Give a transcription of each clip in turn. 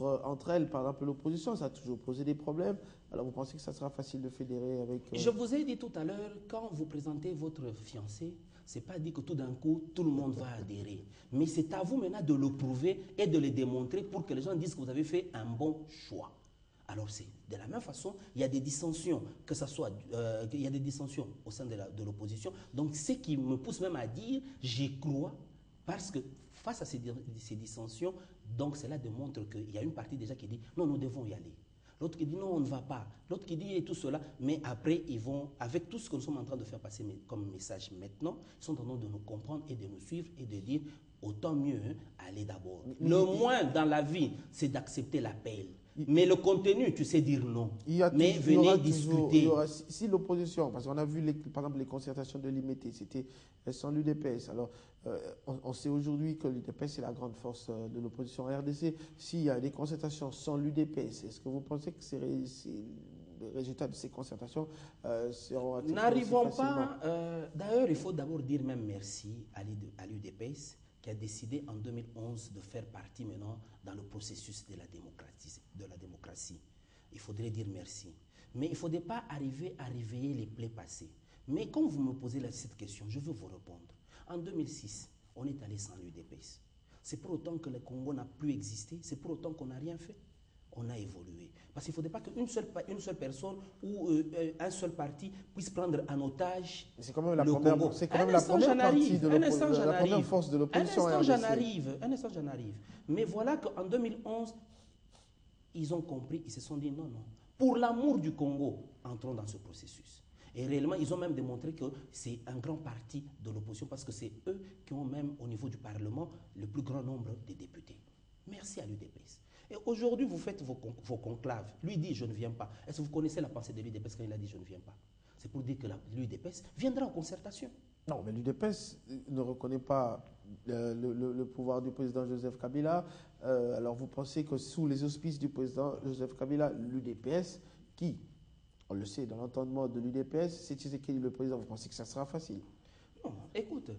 entre elles, par exemple l'opposition, ça a toujours posé des problèmes. Alors vous pensez que ça sera facile de fédérer avec... Je vous ai dit tout à l'heure, quand vous présentez votre fiancé, c'est pas dit que tout d'un coup, tout le monde va adhérer. Mais c'est à vous maintenant de le prouver et de le démontrer pour que les gens disent que vous avez fait un bon choix. Alors c'est de la même façon, il y a des dissensions, que ça soit, il y a des dissensions au sein de l'opposition. Donc ce qui me pousse même à dire, j'y crois, parce que face à ces dissensions, donc cela démontre qu'il y a une partie déjà qui dit non, nous devons y aller. L'autre qui dit non, on ne va pas. L'autre qui dit et tout cela. Mais après, ils vont, avec tout ce que nous sommes en train de faire passer comme message maintenant, ils sont en train de nous comprendre et de nous suivre et de dire autant mieux aller d'abord. Le moins dans la vie, c'est d'accepter l'appel. Mais le contenu, tu sais dire non. Mais venez discuter. Si l'opposition, parce qu'on a vu par exemple les concertations de l'IMT, c'était sans l'UDPS. Alors, on sait aujourd'hui que l'UDPS c'est la grande force de l'opposition RDC. S'il y a des concertations sans l'UDPS, est-ce que vous pensez que les résultats de ces concertations seront acceptés? N'arrivons pas. D'ailleurs, il faut d'abord dire même merci à l'UDPS qui a décidé en 2011 de faire partie maintenant dans le processus de la démocratie. Il faudrait dire merci. Mais il ne faudrait pas arriver à réveiller les plaies passées. Mais quand vous me posez cette question, je veux vous répondre. En 2006, on est allé sans l'UDPS. C'est pour autant que le Congo n'a plus existé, c'est pour autant qu'on n'a rien fait. On a évolué. Parce qu'il ne faudrait pas qu'une seule personne ou un seul parti puisse prendre en otage c'est quand même la le première, Congo. C'est quand même la première partie de la première force de l'opposition. Un instant, j'en arrive. Mais voilà qu'en 2011, ils ont compris, ils se sont dit non, non. Pour l'amour du Congo, entrons dans ce processus. Et réellement, ils ont même démontré que c'est un grand parti de l'opposition parce que c'est eux qui ont même au niveau du Parlement le plus grand nombre de députés. Merci à l'UDPS. Et aujourd'hui, vous faites vos conclaves. Lui dit je ne viens pas. Est-ce que vous connaissez la pensée de l'UDPS quand il a dit je ne viens pas? C'est pour dire que l'UDPS viendra en concertation. Non, mais l'UDPS ne reconnaît pas le pouvoir du président Joseph Kabila. Alors vous pensez que sous les auspices du président Joseph Kabila, l'UDPS, qui, on le sait, dans l'entendement de l'UDPS, c'est Tshisekedi le président, vous pensez que ça sera facile? Non, écoute,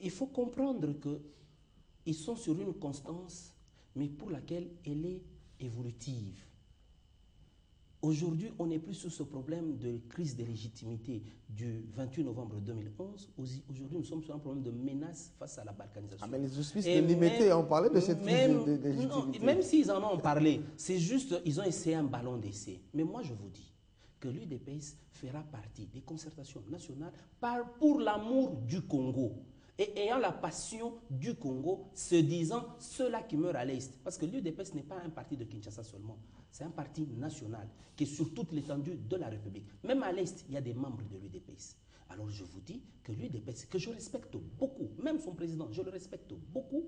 il faut comprendre qu'ils sont sur une constance, mais pour laquelle elle est évolutive. Aujourd'hui, on n'est plus sur ce problème de crise de légitimité du 28 novembre 2011. Aujourd'hui, nous sommes sur un problème de menace face à la balkanisation. Ah, mais les auspices de l'IMT ont parlé de cette crise de légitimité. Non, même s'ils en ont parlé, c'est juste, ils ont essayé un ballon d'essai. Mais moi, je vous dis que l'UDPS fera partie des concertations nationales pour l'amour du Congo. Et ayant la passion du Congo, se disant ceux-là qui meurent à l'Est. Parce que l'UDPS n'est pas un parti de Kinshasa seulement. C'est un parti national qui est sur toute l'étendue de la République. Même à l'Est, il y a des membres de l'UDPS. Alors je vous dis que l'UDPS, que je respecte beaucoup, même son président, je le respecte beaucoup.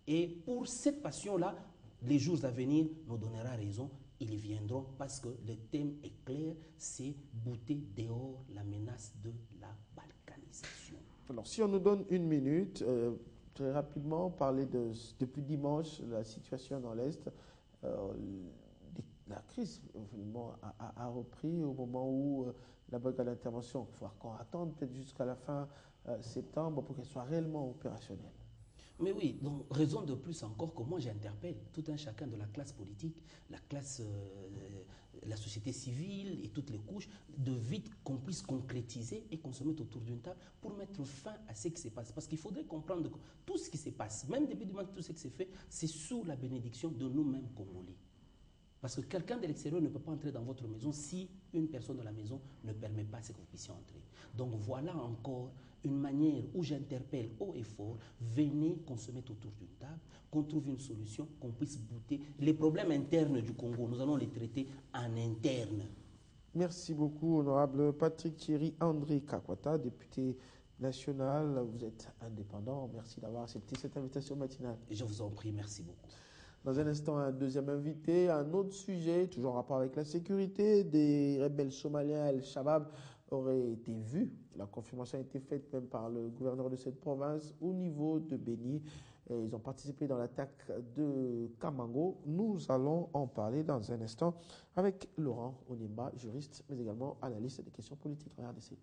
Et pour cette passion-là, les jours à venir nous donnera raison. Ils viendront parce que le thème est clair, c'est bouter dehors la menace de la balkanisation. Alors, si on nous donne une minute, très rapidement, parler depuis dimanche, la situation dans l'Est. La crise a repris au moment où la brigade d'intervention, il faut qu'on attende peut-être jusqu'à la fin septembre pour qu'elle soit réellement opérationnelle. Mais oui, donc raison de plus encore que moi j'interpelle tout un chacun de la classe politique, la classe, la société civile et toutes les couches, de vite qu'on puisse concrétiser et qu'on se mette autour d'une table pour mettre fin à ce qui se passe. Parce qu'il faudrait comprendre que tout ce qui se passe, même depuis du tout ce qui s'est fait, c'est sous la bénédiction de nous-mêmes Congolais. Parce que quelqu'un de l'extérieur ne peut pas entrer dans votre maison si une personne de la maison ne permet pas que vous puissiez entrer. Donc voilà encore une manière où j'interpelle haut et fort, venez qu'on se mette autour d'une table, qu'on trouve une solution, qu'on puisse bouter les problèmes internes du Congo. Nous allons les traiter en interne. Merci beaucoup, honorable Patrick Thierry André Kakwata, député national. Vous êtes indépendant. Merci d'avoir accepté cette invitation matinale. Je vous en prie, merci beaucoup. Dans un instant, un deuxième invité, un autre sujet, toujours en rapport avec la sécurité. Des rebelles somaliens, El-Shabaab, auraient été vus. La confirmation a été faite même par le gouverneur de cette province au niveau de Béni. Ils ont participé dans l'attaque de Kamango. Nous allons en parler dans un instant avec Laurent Onimba, juriste, mais également analyste des questions politiques en RDC.